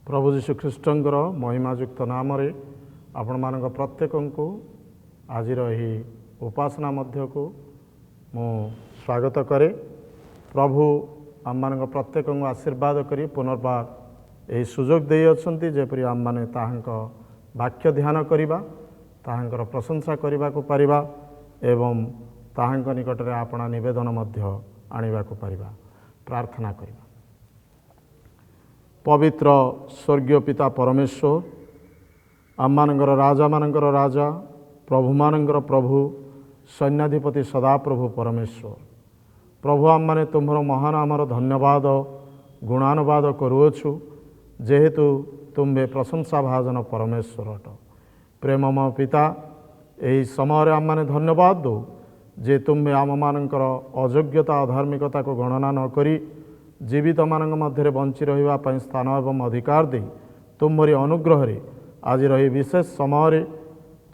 प्रभु जीशु ख्रीष्टंकर महिमायुक्त नाम आपण मान प्रत्येक को आज उपासना मध्य को मु स्वागत करे। प्रभु आम मान प्रत्येक को आशीर्वाद करी पुनर्बार यही सुजोग दे अच्छी जेपरी आम मैंने वाक्य ध्यान करवा ताहांकर प्रशंसा करने को पारिबा एवं ताहांक निकट में आपना निवेदन मध्य आनिबा को पारिबा। प्रार्थना करवा। पवित्र स्वर्गीय पिता परमेश्वर आम मानकर राजा मानकर राजा प्रभु मानकर प्रभु सैन्याधिपति सदाप्रभु परमेश्वर प्रभु आम माने तुम्हार महान आमर धन्यवाद गुणानुवाद करुअछु जेहेतु तुम्हें प्रशंसा भाजन परमेश्वर अट। प्रेममय पिता यही समय आम मैंने धन्यवाद दो जे तुम्हें आम मानकर अयोग्यता अधार्मिकता को गणना न करी जीवित मान मध्य बंची रही स्थान एवं अधिकार दे तुम्हारी अनुग्रह आज रही विशेष समय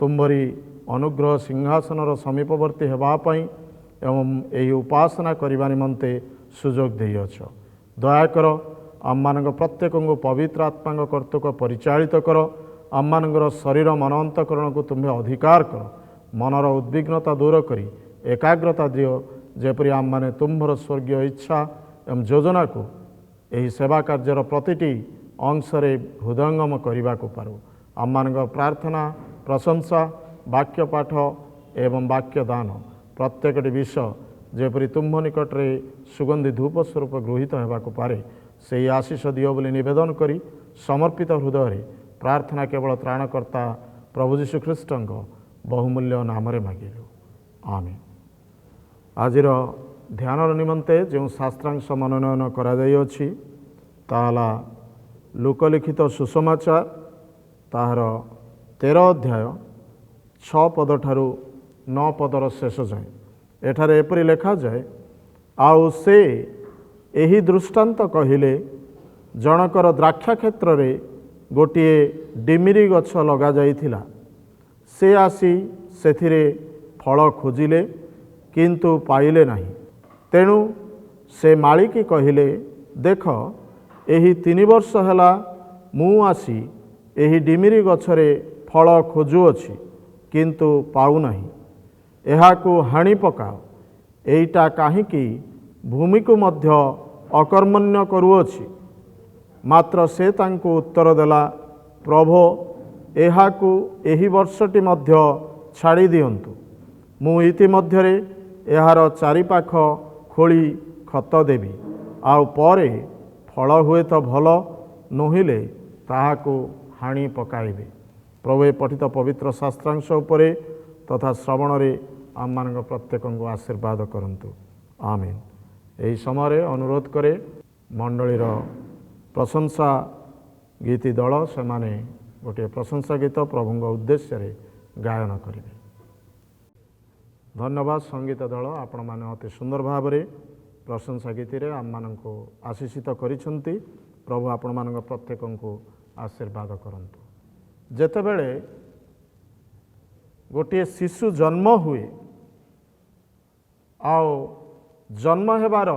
तुम्हारी अनुग्रह सिंहासन समीपवर्ती होगापाई एवं यही उपासना करने निमंते सुजोग देछ। दयाकर आम मान प्रत्येक को पवित्र आत्मा कर्तृक परिचालित कर आम मान शरीर मन अंतकरण को तुम्हें अधिकार कर मनर उद्विग्नता दूर करी एकाग्रता दियो जेपरी आम मैंने तुम्हार स्वर्गीय इच्छा एवं योजना को यही सेवा कार्यर प्रतिटी अंशरे हृदयंगम करने को पारू। आम मान प्रार्थना प्रशंसा वाक्य पाठ एवं वाक्य दान प्रत्येक विषय जेपरी तुम्ह निकट में सुगंधि धूप स्वरूप गृहीत होगा पारे से ही आशीष दियो बोली निवेदन करी समर्पित हृदय प्रार्थना केवल त्राणकर्ता प्रभु जीशु ख्रीष्टंक बहुमूल्य नाम मागिलु आमीन। आजिर ध्यान निमंते जो शास्त्रांश मनोनयन कराई ताला लोकलिखित सुसमाचार ताहार 13 अध्याय 6 पद ठारू 9 पदर शेष जाए एठारे एपरि लेखा जाए आउ से एही दृष्टांत कहिले जनकर द्राक्षा क्षेत्र रे गोटे डिमिरी गछ लगा जाइथिला से आसी सेथिरे फल खोजिले किंतु पाइले नहीं तेणु से मालिकी कहिले देख एही 3 वर्ष हैला मु आसी एही डिमिरी गछरे फल खोजुअछि किंतु पाउ नहीं एहाकु हाणी पकाओ एईटा काहीकि भूमि को मध्य अकर्मण्य करुअछि। मात्र से तांको उत्तर देला प्रभो एहाकु एही वर्षटी मध्य छाड़ी दियंतु मु इति मध्यरे एहार चारिपाख खोली खत देवी आउ परे फल हुए तो भल नहिले ताहाकु हाणी पकाइबे। प्रभु पठित पवित्र शास्त्रांश उपरे तथा श्रवण रे आम मान प्रत्येक को आशीर्वाद करंतु आमीन। यही समय अनुरोध करे मंडलीर प्रशंसा गीति दल से माने गोटे प्रशंसा गीत प्रभु उद्देश्य रे गायन करेंगे। धन्यवाद संगीत दल आपण माने अति सुंदर भाव रे प्रशंसा गीति रे आम मान को आशीषित करिसंती। प्रभु आपण मान प्रत्येक को आशीर्वाद करंतु। जेतेबेले गोटे शिशु जन्म हुए आओ जन्म हेबार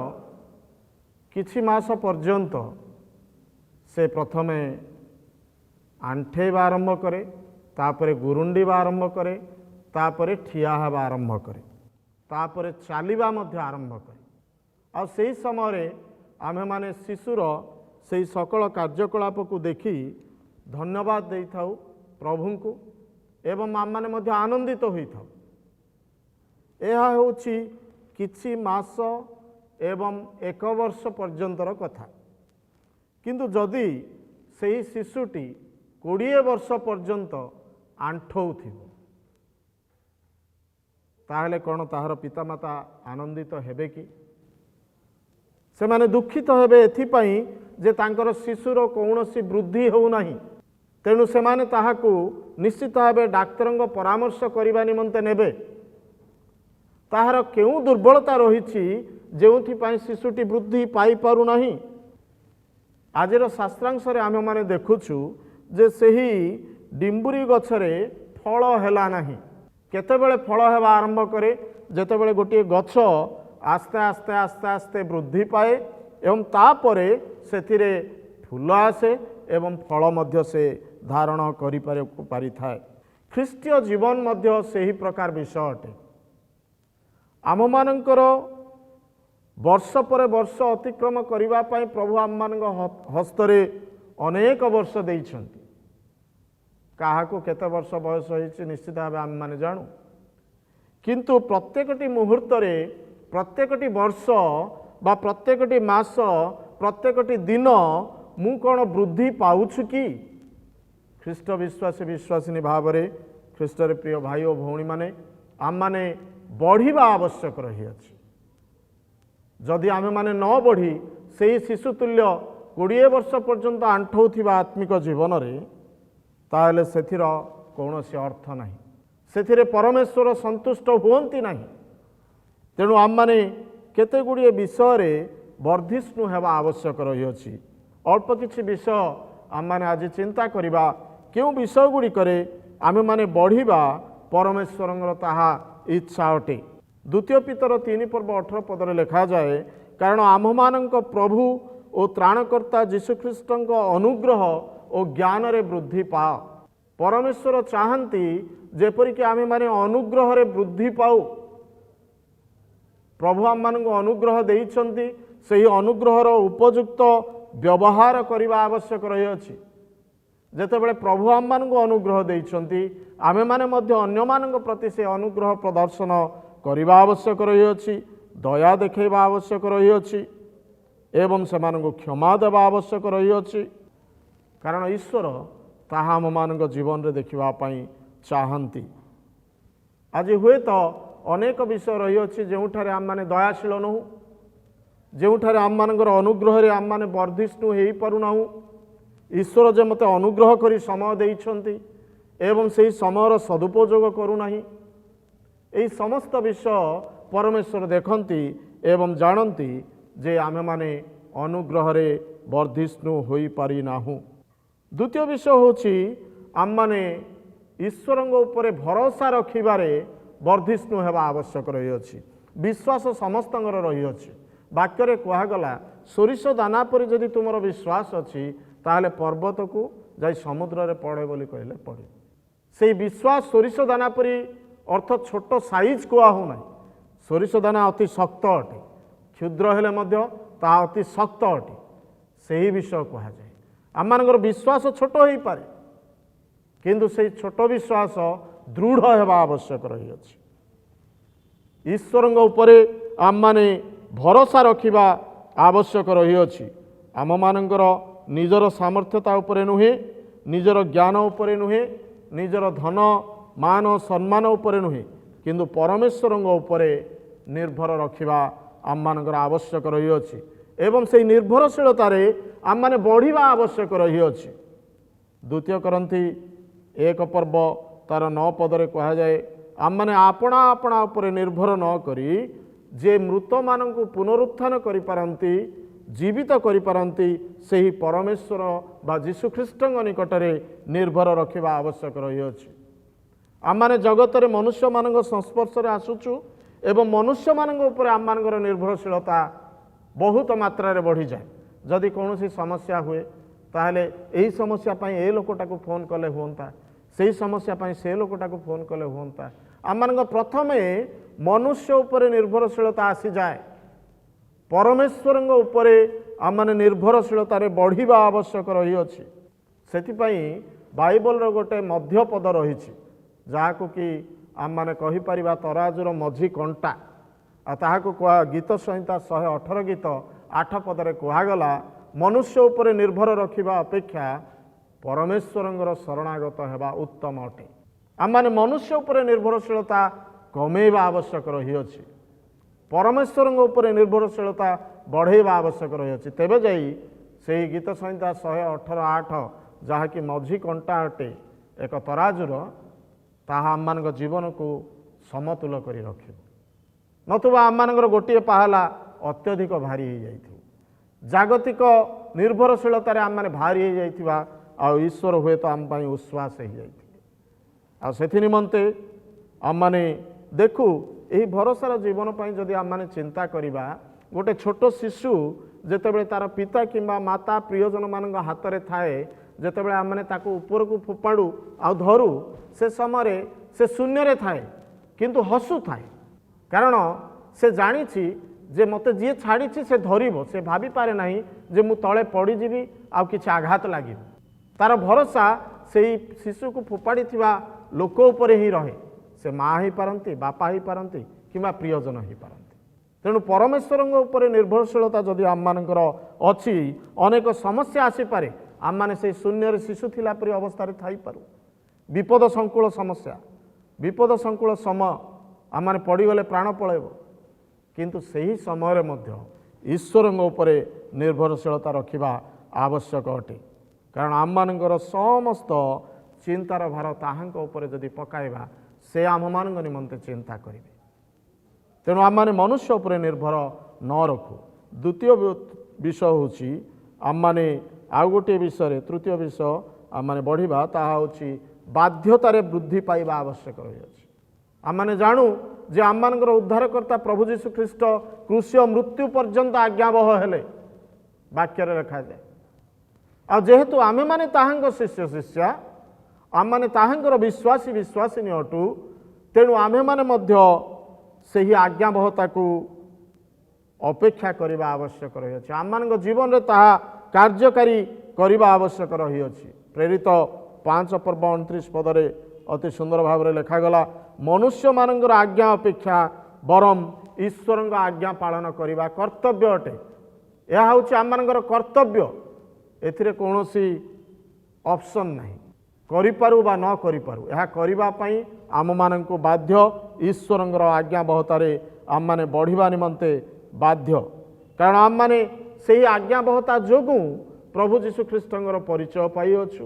किछि मास पर्यंत से प्रथमे आंठेबा आरंभ करे तापरे गुरुंडीबा आरंभ करे तापरे ठिया हेबा आरंभ करे तापरे चालिबा मध्य आरंभ करे आ सेही समय आमे माने शिशुर से सकल कार्यकलाप को देखी धन्यवाद दे थाउ प्रभु को एवं आम माने मध्य आनंदित होई थाउ। एहा होछि किछि मास एवं 1 वर्ष पर्यंतर कथा किंतु जदि सेही शिशुटी 20 वर्ष पर्यंत आंठौथिबो ताहले कौन ताहार पितामाता आनंदित हेबे कि से माने दुखित हेबे एथिपाई जे तांकर शिशुर कौनसी वृद्धि हो नाही। तेणु से माने ताहाकू निश्चित भाव डाक्तर परामर्श करने निमंते नेबे ताहार केउ दुर्बलता रही जो शिशुटी वृद्धि पाई पारु नाही। आजिर शास्त्रांश आमे माने देखुछु जे सही डिम्बुरी गछरे फल हैला नाही। केतेबेले फल हेबा आरंभ करे जेतेबेले गोटे गछ आस्ते आस्ते आस्ते आस्ते वृद्धि पाए एवं तापरे सेथिरे फूल आसे ଏବଂ ଫଳ ମଧ୍ୟ ସେ ଧାରଣ କରିପାରିଥାଏ। ଖ୍ରୀଷ୍ଟୀୟ ଜୀବନ ମଧ୍ୟ ସେହି ପ୍ରକାର ବିଷୟ ଅଟେ। ଆମମାନଙ୍କର ବର୍ଷ ପରେ ବର୍ଷ ଅତିକ୍ରମ କରିବା ପାଇଁ ପ୍ରଭୁ ଆମମାନଙ୍କ ହସ୍ତରେ ଅନେକ ବର୍ଷ ଦେଇଛନ୍ତି। କାହାକୁ କେତେ ବର୍ଷ ବୟସ ହୋଇଛି ନିଶ୍ଚିତ ଭାବେ ଆମେମାନେ ଜାଣୁ, କିନ୍ତୁ ପ୍ରତ୍ୟେକଟି ମୁହୂର୍ତ୍ତରେ, ପ୍ରତ୍ୟେକଟି ବର୍ଷ ବା ପ୍ରତ୍ୟେକଟି ମାସ, ପ୍ରତ୍ୟେକଟି ଦିନ ମୁଁ କ'ଣ ବୃଦ୍ଧି ପାଉଛୁ କି? ଖ୍ରୀଷ୍ଟ ବିଶ୍ୱାସୀ ବିଶ୍ୱାସିନୀ ଭାବରେ ଖ୍ରୀଷ୍ଟରେ ପ୍ରିୟ ଭାଇ ଓ ଭଉଣୀମାନେ, ଆମମାନେ ବଢ଼ିବା ଆବଶ୍ୟକ ରହିଅଛି। ଯଦି ଆମେମାନେ ନ ବଢ଼ି ସେହି ଶିଶୁତୁଲ୍ୟ 20 ବର୍ଷ ପର୍ଯ୍ୟନ୍ତ ଆଣ୍ଠଉଥିବା ଆତ୍ମିକ ଜୀବନରେ, ତାହେଲେ ସେଥିର କୌଣସି ଅର୍ଥ ନାହିଁ, ସେଥିରେ ପରମେଶ୍ୱର ସନ୍ତୁଷ୍ଟ ହୁଅନ୍ତି ନାହିଁ। ତେଣୁ ଆମମାନେ କେତେ ଗୁଡ଼ିଏ ବିଷୟରେ ବର୍ଦ୍ଧିଷ୍ଣୁ ହେବା ଆବଶ୍ୟକ ରହିଅଛି। ଅଳ୍ପ କିଛି ବିଷୟ ଆମମାନେ ଆଜି ଚିନ୍ତା କରିବା, କେଉଁ ବିଷୟ ଗୁଡ଼ିକରେ ଆମେମାନେ ବଢ଼ିବା ପରମେଶ୍ୱରଙ୍କର ତାହା ଇଚ୍ଛା ଅଟେ। ଦ୍ୱିତୀୟ ପିତର 3 ପର୍ବ 18 ପଦରେ ଲେଖାଯାଏ, କାରଣ ଆମମାନଙ୍କ ପ୍ରଭୁ ଓ ତ୍ରାଣକର୍ତ୍ତା ଯୀଶୁଖ୍ରୀଷ୍ଟଙ୍କ ଅନୁଗ୍ରହ ଓ ଜ୍ଞାନରେ ବୃଦ୍ଧି ପାଅ। ପରମେଶ୍ୱର ଚାହାନ୍ତି ଯେପରିକି ଆମେମାନେ ଅନୁଗ୍ରହରେ ବୃଦ୍ଧି ପାଉ। ପ୍ରଭୁ ଆମମାନଙ୍କୁ ଅନୁଗ୍ରହ ଦେଇଛନ୍ତି, ସେହି ଅନୁଗ୍ରହର ଉପଯୁକ୍ତ ବ୍ୟବହାର କରିବା ଆବଶ୍ୟକ ରହିଅଛି। ଯେତେବେଳେ ପ୍ରଭୁ ଆମମାନଙ୍କୁ ଅନୁଗ୍ରହ ଦେଇଛନ୍ତି, ଆମେମାନେ ମଧ୍ୟ ଅନ୍ୟମାନଙ୍କ ପ୍ରତି ସେ ଅନୁଗ୍ରହ ପ୍ରଦର୍ଶନ କରିବା ଆବଶ୍ୟକ ରହିଅଛି, ଦୟା ଦେଖାଇବା ଆବଶ୍ୟକ ରହିଅଛି ଏବଂ ସେମାନଙ୍କୁ କ୍ଷମା ଦେବା ଆବଶ୍ୟକ ରହିଅଛି। କାରଣ ଈଶ୍ୱର ତାହା ଆମମାନଙ୍କ ଜୀବନରେ ଦେଖିବା ପାଇଁ ଚାହାନ୍ତି। ଆଜି ହୁଏତ ଅନେକ ବିଷୟ ରହିଅଛି ଯେଉଁଠାରେ ଆମମାନେ ଦୟାଶୀଳ ନୋହୁଁ, ଯେଉଁଠାରେ ଆମମାନଙ୍କର ଅନୁଗ୍ରହରେ ଆମମାନେ ବର୍ଦ୍ଧିଷ୍ଣୁ ହୋଇପାରୁନାହୁଁ। ଈଶ୍ୱର ଯେ ମୋତେ ଅନୁଗ୍ରହ କରି ସମୟ ଦେଇଛନ୍ତି ଏବଂ ସେହି ସମୟର ସଦୁପଯୋଗ କରୁନାହିଁ, ଏହି ସମସ୍ତ ବିଷୟ ପରମେଶ୍ୱର ଦେଖନ୍ତି ଏବଂ ଜାଣନ୍ତି ଯେ ଆମେମାନେ ଅନୁଗ୍ରହରେ ବର୍ଦ୍ଧିଷ୍ଣୁ ହୋଇପାରିନାହୁଁ। ଦ୍ୱିତୀୟ ବିଷୟ ହେଉଛି ଆମମାନେ ଈଶ୍ୱରଙ୍କ ଉପରେ ଭରସା ରଖିବାରେ ବର୍ଦ୍ଧିଷ୍ଣୁ ହେବା ଆବଶ୍ୟକ ରହିଅଛି। ବିଶ୍ୱାସ ସମସ୍ତଙ୍କର ରହିଅଛି। ବାକ୍ୟରେ କୁହାଗଲା, ସୋରିଷ ଦାନା ପରି ଯଦି ତୁମର ବିଶ୍ୱାସ ଅଛି, ତାହେଲେ ପର୍ବତକୁ ଯାଇ ସମୁଦ୍ରରେ ପଡ଼େ ବୋଲି କହିଲେ ପଡ଼େ। ସେହି ବିଶ୍ୱାସ ସୋରିଷ ଦାନା ପରି ଅର୍ଥ ଛୋଟ ସାଇଜ୍ କୁହା ହେଉନାହିଁ। ସୋରିଷ ଦାନା ଅତି ଶକ୍ତ ଅଟେ, କ୍ଷୁଦ୍ର ହେଲେ ମଧ୍ୟ ତାହା ଅତି ଶକ୍ତ ଅଟେ। ସେହି ବିଷୟ କୁହାଯାଏ। ଆମମାନଙ୍କର ବିଶ୍ୱାସ ଛୋଟ ହୋଇପାରେ, କିନ୍ତୁ ସେହି ଛୋଟ ବିଶ୍ୱାସ ଦୃଢ଼ ହେବା ଆବଶ୍ୟକ ରହିଅଛି। ଈଶ୍ୱରଙ୍କ ଉପରେ ଆମମାନେ ଭରସା ରଖିବା ଆବଶ୍ୟକ ରହିଅଛି। ଆମମାନଙ୍କର ନିଜର ସାମର୍ଥ୍ୟତା ଉପରେ ନୁହେଁ, ନିଜର ଜ୍ଞାନ ଉପରେ ନୁହେଁ, ନିଜର ଧନ ମାନ ସମ୍ମାନ ଉପରେ ନୁହେଁ, କିନ୍ତୁ ପରମେଶ୍ୱରଙ୍କ ଉପରେ ନିର୍ଭର ରଖିବା ଆମମାନଙ୍କର ଆବଶ୍ୟକ ରହିଅଛି ଏବଂ ସେହି ନିର୍ଭରଶୀଳତାରେ ଆମମାନେ ବଢ଼ିବା ଆବଶ୍ୟକ ରହିଅଛି। ଦ୍ୱିତୀୟ କରନ୍ଥୀ 1 ପର୍ବ ତାର 9 ପଦରେ କୁହାଯାଏ, ଆମମାନେ ଆପଣା ଆପଣା ଉପରେ ନିର୍ଭର ନ କରି ଯେ ମୃତମାନଙ୍କୁ ପୁନରୁତ୍ଥାନ କରିପାରନ୍ତି, ଜୀବିତ କରିପାରନ୍ତି, ସେହି ପରମେଶ୍ୱର ବା ଯୀଶୁଖ୍ରୀଷ୍ଟଙ୍କ ନିକଟରେ ନିର୍ଭର ରଖିବା ଆବଶ୍ୟକ ରହିଅଛି। ଆମମାନେ ଜଗତରେ ମନୁଷ୍ୟମାନଙ୍କ ସଂସ୍ପର୍ଶରେ ଆସୁଛୁ ଏବଂ ମନୁଷ୍ୟମାନଙ୍କ ଉପରେ ଆମମାନଙ୍କର ନିର୍ଭରଶୀଳତା ବହୁତ ମାତ୍ରାରେ ବଢ଼ିଯାଏ। ଯଦି କୌଣସି ସମସ୍ୟା ହୁଏ, ତାହେଲେ ଏହି ସମସ୍ୟା ପାଇଁ ଏ ଲୋକଟାକୁ ଫୋନ୍ କଲେ ହୁଅନ୍ତା, ସେହି ସମସ୍ୟା ପାଇଁ ସେ ଲୋକଟାକୁ ଫୋନ୍ କଲେ ହୁଅନ୍ତା। ଆମମାନଙ୍କ ପ୍ରଥମେ ମନୁଷ୍ୟ ଉପରେ ନିର୍ଭରଶୀଳତା ଆସିଯାଏ। ପରମେଶ୍ୱରଙ୍କ ଉପରେ ଆମମାନେ ନିର୍ଭରଶୀଳତାରେ ବଢ଼ିବା ଆବଶ୍ୟକ ରହିଅଛି। ସେଥିପାଇଁ ବାଇବଲର ଗୋଟେ ମଧ୍ୟପଦ ରହିଛି, ଯାହାକୁ କି ଆମମାନେ କହିପାରିବା ତରାଜୁର ମଝି କଣ୍ଟା। ଆଉ ତାହାକୁ ଗୀତ ସଂହିତା 118 ଗୀତ 8 ପଦରେ କୁହାଗଲା, ମନୁଷ୍ୟ ଉପରେ ନିର୍ଭର ରଖିବା ଅପେକ୍ଷା ପରମେଶ୍ୱରଙ୍କର ଶରଣାଗତ ହେବା ଉତ୍ତମ ଅଟେ। ଆମମାନେ ମନୁଷ୍ୟ ଉପରେ ନିର୍ଭରଶୀଳତା କମେଇବା ଆବଶ୍ୟକ ରହିଅଛି, ପରମେଶ୍ୱରଙ୍କ ଉପରେ ନିର୍ଭରଶୀଳତା ବଢ଼େଇବା ଆବଶ୍ୟକ ରହିଅଛି। ତେବେ ଯାଇ ସେହି ଗୀତ ସଂହିତା 118:8 ଯାହାକି ମଝି କଣ୍ଟା ଅଟେ ଏକ ତରାଜୁର, ତାହା ଆମମାନଙ୍କ ଜୀବନକୁ ସମତୁଲ କରି ରଖିବ। ନତୁବା ଆମମାନଙ୍କର ଗୋଟିଏ ପାହଲା ଅତ୍ୟଧିକ ଭାରି ହୋଇଯାଇଥିବ। ଜାଗତିକ ନିର୍ଭରଶୀଳତାରେ ଆମମାନେ ଭାରି ହୋଇଯାଇଥିବା, ଆଉ ଈଶ୍ୱର ହୁଏତ ଆମ ପାଇଁ ଉଶ୍ୱାସ ହୋଇଯାଇଥିଲେ। ଆଉ ସେଥି ନିମନ୍ତେ ଆମମାନେ ଦେଖୁ, ଏହି ଭରସାର ଜୀବନ ପାଇଁ ଯଦି ଆମମାନେ ଚିନ୍ତା କରିବା, ଗୋଟେ ଛୋଟ ଶିଶୁ ଯେତେବେଳେ ତାର ପିତା କିମ୍ବା ମାତା ପ୍ରିୟଜନମାନଙ୍କ ହାତରେ ଥାଏ, ଯେତେବେଳେ ଆମମାନେ ତାକୁ ଉପରକୁ ଫୋପାଡ଼ୁ ଆଉ ଧରୁ ସେ ସମୟରେ ସେ ଶୂନ୍ୟରେ ଥାଏ କିନ୍ତୁ ହସୁଥାଏ, କାରଣ ସେ ଜାଣିଛି ଯେ ମୋତେ ଯିଏ ଛାଡ଼ିଛି ସେ ଧରିବ। ସେ ଭାବିପାରେ ନାହିଁ ଯେ ମୁଁ ତଳେ ପଡ଼ିଯିବି ଆଉ କିଛି ଆଘାତ ଲାଗିବ। ତାର ଭରସା ସେଇ ଶିଶୁକୁ ଫୋପାଡ଼ିଥିବା ଲୋକ ଉପରେ ହିଁ ରହେ। ସେ ମା ହେଇପାରନ୍ତି, ବାପା ହେଇପାରନ୍ତି କିମ୍ବା ପ୍ରିୟଜନ ହେଇପାରନ୍ତି। ତେଣୁ ପରମେଶ୍ୱରଙ୍କ ଉପରେ ନିର୍ଭରଶୀଳତା ଯଦି ଆମମାନଙ୍କର ଅଛି, ଅନେକ ସମସ୍ୟା ଆସିପାରେ, ଆମମାନେ ସେଇ ଶୂନ୍ୟରେ ଶିଶୁ ଥିଲା ପରି ଅବସ୍ଥାରେ ଥାଇପାରୁ। ବିପଦ ସଂକୁଳ ସମସ୍ୟା, ବିପଦ ସଂକୁଳ ସମୟ, ଆମମାନେ ପଡ଼ିଗଲେ ପ୍ରାଣ ପଳାଇବ। କିନ୍ତୁ ସେହି ସମୟରେ ମଧ୍ୟ ଈଶ୍ୱରଙ୍କ ଉପରେ ନିର୍ଭରଶୀଳତା ରଖିବା ଆବଶ୍ୟକ ଅଟେ, କାରଣ ଆମମାନଙ୍କର ସମସ୍ତ ଚିନ୍ତାର ଭାର ତାହାଙ୍କ ଉପରେ ଯଦି ପକାଇବା, ସେ ଆମମାନଙ୍କ ନିମନ୍ତେ ଚିନ୍ତା କରିବେ। ତେଣୁ ଆମମାନେ ମନୁଷ୍ୟ ଉପରେ ନିର୍ଭର ନ ରଖୁ। ଦ୍ୱିତୀୟ ବିଷୟ ହେଉଛି ଆମମାନେ ଆଉ ଗୋଟିଏ ବିଷୟରେ, ତୃତୀୟ ବିଷୟ ଆମମାନେ ବଢ଼ିବା, ତାହା ହେଉଛି ବାଧ୍ୟତାରେ ବୃଦ୍ଧି ପାଇବା ଆବଶ୍ୟକ ରହିଅଛି। ଆମମାନେ ଜାଣୁ ଯେ ଆମମାନଙ୍କର ଉଦ୍ଧାରକର୍ତ୍ତା ପ୍ରଭୁ ଯୀଶୁ ଖ୍ରୀଷ୍ଟ କ୍ରୁଶୀୟ ମୃତ୍ୟୁ ପର୍ଯ୍ୟନ୍ତ ଆଜ୍ଞାବହ ହେଲେ, ବାକ୍ୟରେ ଲେଖାଯାଏ। ଆଉ ଯେହେତୁ ଆମେମାନେ ତାହାଙ୍କ ଶିଷ୍ୟ ଶିଷ୍ୟା, ଆମମାନେ ତାହାଙ୍କର ବିଶ୍ୱାସୀ ବିଶ୍ୱାସିନୀ ଅଟୁ, ତେଣୁ ଆମେମାନେ ମଧ୍ୟ ସେହି ଆଜ୍ଞାବହତାକୁ ଅପେକ୍ଷା କରିବା ଆବଶ୍ୟକ ରହିଅଛି। ଆମମାନଙ୍କ ଜୀବନରେ ତାହା କାର୍ଯ୍ୟକାରୀ କରିବା ଆବଶ୍ୟକ ରହିଅଛି। ପ୍ରେରିତ 5:29 ପଦରେ ଅତି ସୁନ୍ଦର ଭାବରେ ଲେଖାଗଲା, ମନୁଷ୍ୟମାନଙ୍କର ଆଜ୍ଞା ଅପେକ୍ଷା ବରଂ ଈଶ୍ୱରଙ୍କ ଆଜ୍ଞା ପାଳନ କରିବା କର୍ତ୍ତବ୍ୟ ଅଟେ। ଏହା ହେଉଛି ଆମମାନଙ୍କର କର୍ତ୍ତବ୍ୟ, ଏଥିରେ କୌଣସି ଅପସନ୍ ନାହିଁ। କରିପାରୁ ବା ନ କରିପାରୁ, ଏହା କରିବା ପାଇଁ ଆମମାନଙ୍କୁ ବାଧ୍ୟ। ଈଶ୍ୱରଙ୍କର ଆଜ୍ଞାବହତାରେ ଆମମାନେ ବଢ଼ିବା ନିମନ୍ତେ ବାଧ୍ୟ, କାରଣ ଆମମାନେ ସେହି ଆଜ୍ଞାବହତା ଯୋଗୁଁ ପ୍ରଭୁ ଯୀଶୁଖ୍ରୀଷ୍ଟଙ୍କର ପରିଚୟ ପାଇଅଛୁ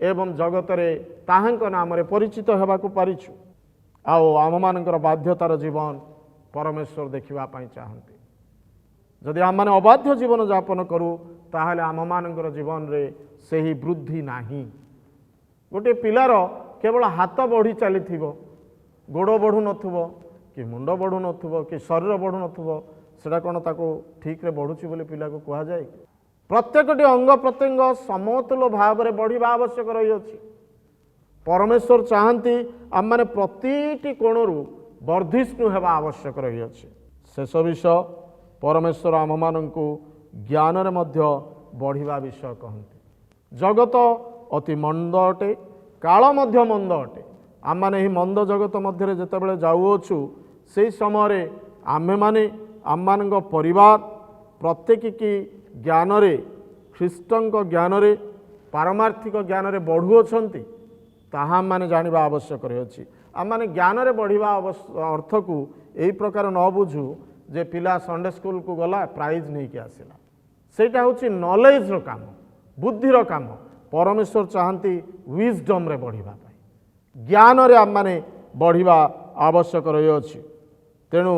ଏବଂ ଜଗତରେ ତାହାଙ୍କ ନାମରେ ପରିଚିତ ହେବାକୁ ପାରିଛୁ। ଆଉ ଆମମାନଙ୍କର ବାଧ୍ୟତାର ଜୀବନ ପରମେଶ୍ୱର ଦେଖିବା ପାଇଁ ଚାହାନ୍ତି। ଯଦି ଆମମାନେ ଅବାଧ୍ୟ ଜୀବନ ଯାପନ କରୁ, ତାହେଲେ ଆମମାନଙ୍କର ଜୀବନରେ ସେହି ବୃଦ୍ଧି ନାହିଁ। ଗୋଟିଏ ପିଲାର କେବଳ ହାତ ବଢ଼ି ଚାଲିଥିବ, ଗୋଡ଼ ବଢ଼ୁନଥିବ କି ମୁଣ୍ଡ ବଢ଼ୁନଥିବ କି ଶରୀର ବଢ଼ୁନଥିବ, ସେଇଟା କ'ଣ ତାକୁ ଠିକ୍ରେ ବଢ଼ୁଛି ବୋଲି ପିଲାକୁ କୁହାଯାଏ? ପ୍ରତ୍ୟେକଟି ଅଙ୍ଗ ପ୍ରତ୍ୟଙ୍ଗ ସମତୁଲ ଭାବରେ ବଢ଼ିବା ଆବଶ୍ୟକ ରହିଅଛି। ପରମେଶ୍ୱର ଚାହାନ୍ତି ଆମମାନେ ପ୍ରତିଟି କୋଣରୁ ବର୍ଦ୍ଧିଷ୍ଣୁ ହେବା ଆବଶ୍ୟକ ରହିଅଛି। ଶେଷ ବିଷୟ, ପରମେଶ୍ୱର ଆମମାନଙ୍କୁ ଜ୍ଞାନରେ ମଧ୍ୟ ବଢ଼ିବା ବିଷୟ କହନ୍ତି। ଜଗତ ଅତି ମନ୍ଦ ଅଟେ, କାଳ ମଧ୍ୟ ମନ୍ଦ ଅଟେ। ଆମମାନେ ଏହି ମନ୍ଦ ଜଗତ ମଧ୍ୟରେ ଯେତେବେଳେ ଯାଉଅଛୁ, ସେହି ସମୟରେ ଆମେମାନେ ଆମମାନଙ୍କ ପରିବାର ପ୍ରତ୍ୟେକଟି ଜ୍ଞାନରେ, ଖ୍ରୀଷ୍ଟଙ୍କ ଜ୍ଞାନରେ, ପାରମାର୍ଥିକ ଜ୍ଞାନରେ ବଢ଼ୁଅଛନ୍ତି, ତାହା ଆମମାନେ ଜାଣିବା ଆବଶ୍ୟକ ରହିଅଛି। ଆମମାନେ ଜ୍ଞାନରେ ବଢ଼ିବା ଅର୍ଥକୁ ଏହି ପ୍ରକାର ନ ବୁଝୁ ଯେ ପିଲା ସଣ୍ଡେ ସ୍କୁଲକୁ ଗଲା, ପ୍ରାଇଜ୍ ନେଇକି ଆସିଲା। ସେଇଟା ହେଉଛି ନଲେଜର କାମ, ବୁଦ୍ଧିର କାମ। ପରମେଶ୍ୱର ଚାହାନ୍ତି ୱିଜଡମ୍ରେ ବଢ଼ିବା ପାଇଁ, ଜ୍ଞାନରେ ଆମମାନେ ବଢ଼ିବା ଆବଶ୍ୟକ ରହିଅଛି। ତେଣୁ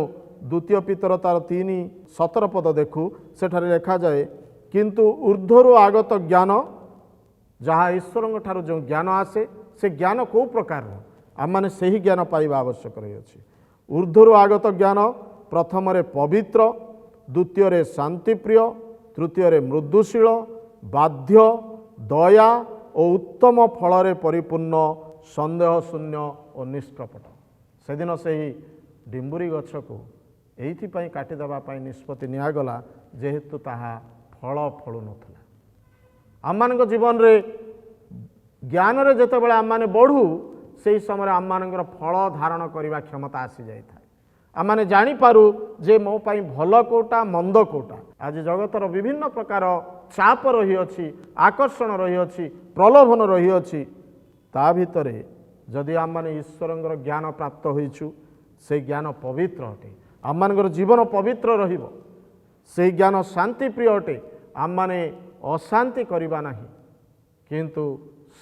ଦ୍ୱିତୀୟ ପିତର ତାର 3:17 ପଦ ଦେଖୁ, ସେଠାରେ ଲେଖାଯାଏ, କିନ୍ତୁ ଊର୍ଦ୍ଧ୍ୱରୁ ଆଗତ ଜ୍ଞାନ, ଯାହା ଈଶ୍ୱରଙ୍କ ଠାରୁ ଯେଉଁ ଜ୍ଞାନ ଆସେ, ସେ ଜ୍ଞାନ କେଉଁ ପ୍ରକାରର, ଆମମାନେ ସେହି ଜ୍ଞାନ ପାଇବା ଆବଶ୍ୟକ ରହିଅଛି। ଊର୍ଦ୍ଧ୍ୱରୁ ଆଗତ ଜ୍ଞାନ ପ୍ରଥମରେ ପବିତ୍ର, ଦ୍ୱିତୀୟରେ ଶାନ୍ତିପ୍ରିୟ, ତୃତୀୟରେ ମୃଦୁଶୀଳ, ବାଧ୍ୟ, ଦୟା ଓ ଉତ୍ତମ ଫଳରେ ପରିପୂର୍ଣ୍ଣ, ସନ୍ଦେହ ଶୂନ୍ୟ ଓ ନିଷ୍କପଟ। ସେଦିନ ସେହି ଡିମ୍ବୁରି ଗଛକୁ ଏଇଥିପାଇଁ କାଟିଦେବା ପାଇଁ ନିଷ୍ପତ୍ତି ନିଆଗଲା, ଯେହେତୁ ତାହା ଫଳ ଫଳୁନଥିଲା। ଆମମାନଙ୍କ ଜୀବନରେ ଜ୍ଞାନରେ ଯେତେବେଳେ ଆମମାନେ ବଢ଼ୁ, ସେହି ସମୟରେ ଆମମାନଙ୍କର ଫଳ ଧାରଣ କରିବା କ୍ଷମତା ଆସିଯାଇଥାଏ। ଆମମାନେ ଜାଣିପାରୁ ଯେ ମୋ ପାଇଁ ଭଲ କେଉଁଟା, ମନ୍ଦ କେଉଁଟା। ଆଜି ଜଗତର ବିଭିନ୍ନ ପ୍ରକାର ଚାପ ରହିଅଛି, ଆକର୍ଷଣ ରହିଅଛି, ପ୍ରଲୋଭନ ରହିଅଛି। ତା ଭିତରେ ଯଦି ଆମମାନେ ଈଶ୍ୱରଙ୍କର ଜ୍ଞାନ ପ୍ରାପ୍ତ ହୋଇଛୁ, ସେହି ଜ୍ଞାନ ପବିତ୍ର ଅଟେ, ଆମମାନଙ୍କର ଜୀବନ ପବିତ୍ର ରହିବ। ସେହି ଜ୍ଞାନ ଶାନ୍ତିପ୍ରିୟ ଅଟେ, ଆମମାନେ ଅଶାନ୍ତି କରିବା ନାହିଁ, କିନ୍ତୁ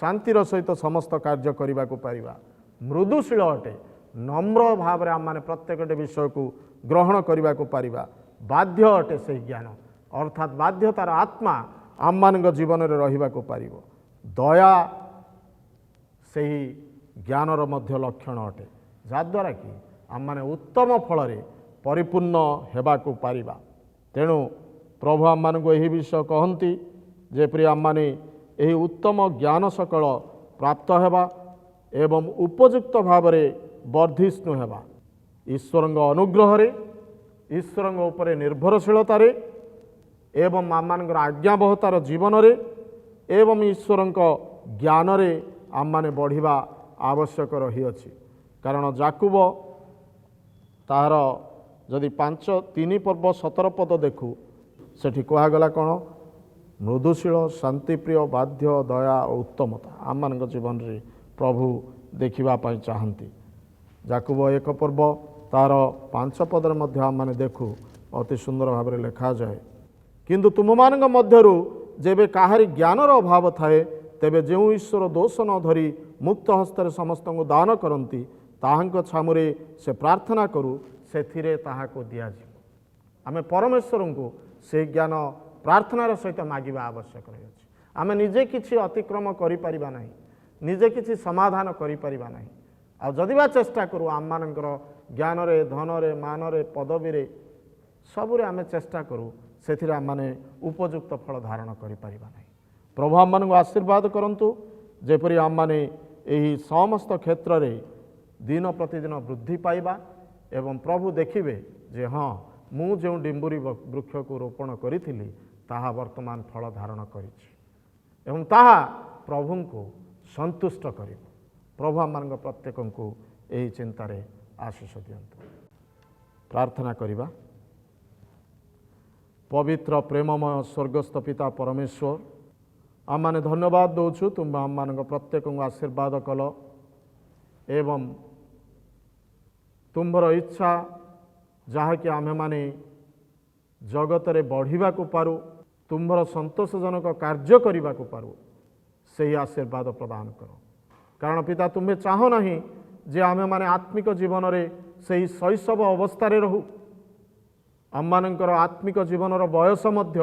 ଶାନ୍ତିର ସହିତ ସମସ୍ତ କାର୍ଯ୍ୟ କରିବାକୁ ପାରିବା। ମୃଦୁଶୀଳ ଅଟେ, ନମ୍ର ଭାବରେ ଆମମାନେ ପ୍ରତ୍ୟେକଟି ବିଷୟକୁ ଗ୍ରହଣ କରିବାକୁ ପାରିବା। ବାଧ୍ୟ ଅଟେ ସେହି ଜ୍ଞାନ, ଅର୍ଥାତ୍ ବାଧ୍ୟତାର ଆତ୍ମା ଆମମାନଙ୍କ ଜୀବନରେ ରହିବାକୁ ପାରିବ। ଦୟା ସେହି ଜ୍ଞାନର ମଧ୍ୟ ଲକ୍ଷଣ ଅଟେ, ଯାହାଦ୍ୱାରା କି ଆମମାନେ ଉତ୍ତମ ଫଳରେ ପରିପୂର୍ଣ୍ଣ ହେବାକୁ ପାରିବା। ତେଣୁ ପ୍ରଭୁ ଆମମାନଙ୍କୁ ଏହି ବିଷୟ କହନ୍ତି, ଯେପରି ଆମମାନେ ଏହି ଉତ୍ତମ ଜ୍ଞାନ ସକଳ ପ୍ରାପ୍ତ ହେବା ଏବଂ ଉପଯୁକ୍ତ ଭାବରେ ବର୍ଦ୍ଧିଷ୍ଣୁ ହେବା। ଈଶ୍ୱରଙ୍କ ଅନୁଗ୍ରହରେ, ଈଶ୍ୱରଙ୍କ ଉପରେ ନିର୍ଭରଶୀଳତାରେ ଏବଂ ଆମମାନଙ୍କର ଆଜ୍ଞାବହତାର ଜୀବନରେ ଏବଂ ଈଶ୍ୱରଙ୍କ ଜ୍ଞାନରେ ଆମମାନେ ବଢ଼ିବା ଆବଶ୍ୟକ ରହିଅଛି। କାରଣ ଯାକୁବ ତାହାର ଯଦି 5:3 ପର୍ବ 17 ପଦ ଦେଖୁ, ସେଠି କୁହାଗଲା କ'ଣ? ମୃଦୁଶୀଳ, ଶାନ୍ତିପ୍ରିୟ, ବାଧ୍ୟ, ଦୟା ଓ ଉତ୍ତମତା ଆମମାନଙ୍କ ଜୀବନରେ ପ୍ରଭୁ ଦେଖିବା ପାଇଁ ଚାହାନ୍ତି। ଯାକୁବ 1 ପର୍ବ ତାହାର 5 ପଦରେ ମଧ୍ୟ ଆମମାନେ ଦେଖୁ ଅତି ସୁନ୍ଦର ଭାବରେ ଲେଖାଯାଏ, କିନ୍ତୁ ତୁମମାନଙ୍କ ମଧ୍ୟରୁ ଯେବେ କାହାରି ଜ୍ଞାନର ଅଭାବ ଥାଏ, ତେବେ ଯେଉଁ ଈଶ୍ୱର ଦୋଷ ନ ଧରି ମୁକ୍ତ ହସ୍ତରେ ସମସ୍ତଙ୍କୁ ଦାନ କରନ୍ତି, ତାହାଙ୍କ ଛାମୁରେ ସେ ପ୍ରାର୍ଥନା କରୁ, ସେଥିରେ ତାହାକୁ ଦିଆଯିବ। ଆମେ ପରମେଶ୍ୱରଙ୍କୁ ସେହି ଜ୍ଞାନ ପ୍ରାର୍ଥନାର ସହିତ ମାଗିବା ଆବଶ୍ୟକ ରହିଅଛି। ଆମେ ନିଜେ କିଛି ଅତିକ୍ରମ କରିପାରିବା ନାହିଁ, ନିଜେ କିଛି ସମାଧାନ କରିପାରିବା ନାହିଁ। ଆଉ ଯଦି ବା ଚେଷ୍ଟା କରୁ ଆମମାନଙ୍କର ଜ୍ଞାନରେ, ଧନରେ, ମାନରେ, ପଦବୀରେ ସବୁରେ ଆମେ ଚେଷ୍ଟା କରୁ, ସେଥିରେ ଆମମାନେ ଉପଯୁକ୍ତ ଫଳ ଧାରଣ କରିପାରିବା ନାହିଁ। ପ୍ରଭୁ ଆମମାନଙ୍କୁ ଆଶୀର୍ବାଦ କରନ୍ତୁ, ଯେପରି ଆମମାନେ ଏହି ସମସ୍ତ କ୍ଷେତ୍ରରେ ଦିନ ପ୍ରତିଦିନ ବୃଦ୍ଧି ପାଇବା ଏବଂ ପ୍ରଭୁ ଦେଖିବେ ଯେ ହଁ, ମୁଁ ଯେଉଁ ଡିମ୍ବୁରି ବୃକ୍ଷକୁ ରୋପଣ କରିଥିଲି ତାହା ବର୍ତ୍ତମାନ ଫଳ ଧାରଣ କରିଛି ଏବଂ ତାହା ପ୍ରଭୁଙ୍କୁ ସନ୍ତୁଷ୍ଟ କରିବ। ପ୍ରଭୁ ଆମମାନଙ୍କ ପ୍ରତ୍ୟେକଙ୍କୁ ଏହି ଚିନ୍ତାରେ ଆଶୀଷ ଦିଅନ୍ତୁ। ପ୍ରାର୍ଥନା କରିବା। ପବିତ୍ର ପ୍ରେମମୟ ସ୍ୱର୍ଗସ୍ଥ ପିତା ପରମେଶ୍ୱର, ଆମମାନେ ଧନ୍ୟବାଦ ଦେଉଛୁ, ତୁମେ ଆମମାନଙ୍କ ପ୍ରତ୍ୟେକଙ୍କୁ ଆଶୀର୍ବାଦ କଲ ଏବଂ ତୁମ୍ଭର ଇଚ୍ଛା ଯାହାକି ଆମେମାନେ ଜଗତରେ ବଢ଼ିବାକୁ ପାରୁ, ତୁମ୍ଭର ସନ୍ତୋଷଜନକ କାର୍ଯ୍ୟ କରିବାକୁ ପାରୁ, ସେହି ଆଶୀର୍ବାଦ ପ୍ରଦାନ କର। କାରଣ ପିତା, ତୁମେ ଚାହଁ ନାହିଁ ଯେ ଆମେମାନେ ଆତ୍ମିକ ଜୀବନରେ ସେହି ଶୈଶବ ଅବସ୍ଥାରେ ରହୁ। ଆମମାନଙ୍କର ଆତ୍ମିକ ଜୀବନର ବୟସ ମଧ୍ୟ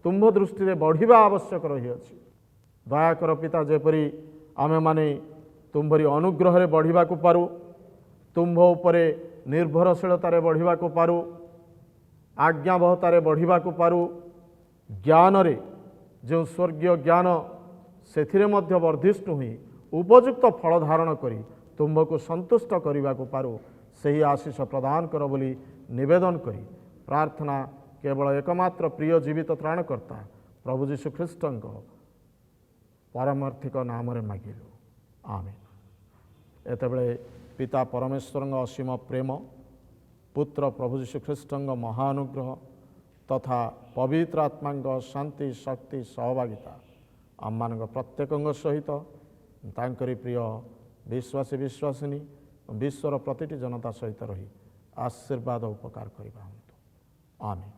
ତୁମ୍ଭ ଦୃଷ୍ଟିରେ ବଢ଼ିବା ଆବଶ୍ୟକ ରହିଅଛି। ଦୟାକର ପିତା, ଯେପରି ଆମେମାନେ ତୁମ୍ଭରି ଅନୁଗ୍ରହରେ ବଢ଼ିବାକୁ ପାରୁ, ତୁମ୍ଭ ଉପରେ ନିର୍ଭରଶୀଳତାରେ ବଢ଼ିବାକୁ ପାରୁ, ଆଜ୍ଞାବହତାରେ ବଢ଼ିବାକୁ ପାରୁ, ଜ୍ଞାନରେ ଯେଉଁ ସ୍ୱର୍ଗୀୟ ଜ୍ଞାନ ସେଥିରେ ମଧ୍ୟ ବର୍ଦ୍ଧିଷ୍ଣୁ ହୋଇ ଉପଯୁକ୍ତ ଫଳ ଧାରଣ କରି ତୁମ୍ଭକୁ ସନ୍ତୁଷ୍ଟ କରିବାକୁ ପାରୁ, ସେହି ଆଶୀଷ ପ୍ରଦାନ କର ବୋଲି ନିବେଦନ କରି ପ୍ରାର୍ଥନା କେବଳ ଏକମାତ୍ର ପ୍ରିୟ ଜୀବିତ ତ୍ରାଣକର୍ତ୍ତା ପ୍ରଭୁ ଯୀଶୁଖ୍ରୀଷ୍ଟଙ୍କ ପାରମାର୍ଥିକ ନାମରେ ମାଗିଲୁ, ଆମେନ୍। ଏତେବେଳେ ପିତା ପରମେଶ୍ୱରଙ୍କ ଅସୀମ ପ୍ରେମ, ପୁତ୍ର ପ୍ରଭୁ ଯୀଶୁଖ୍ରୀଷ୍ଟଙ୍କ ମହାନୁଗ୍ରହ ତଥା ପବିତ୍ର ଆତ୍ମାଙ୍କ ଶାନ୍ତି, ଶକ୍ତି, ସହଭାଗିତା ଆମମାନଙ୍କ ପ୍ରତ୍ୟେକଙ୍କ ସହିତ, ତାଙ୍କରି ପ୍ରିୟ ବିଶ୍ୱାସୀ ବିଶ୍ୱାସିନୀ ବିଶ୍ୱର ପ୍ରତିଟି ଜନତା ସହିତ ରହି ଆଶୀର୍ବାଦ ଉପକାର କରିବା ହୁଅନ୍ତୁ, ଆମେନ୍।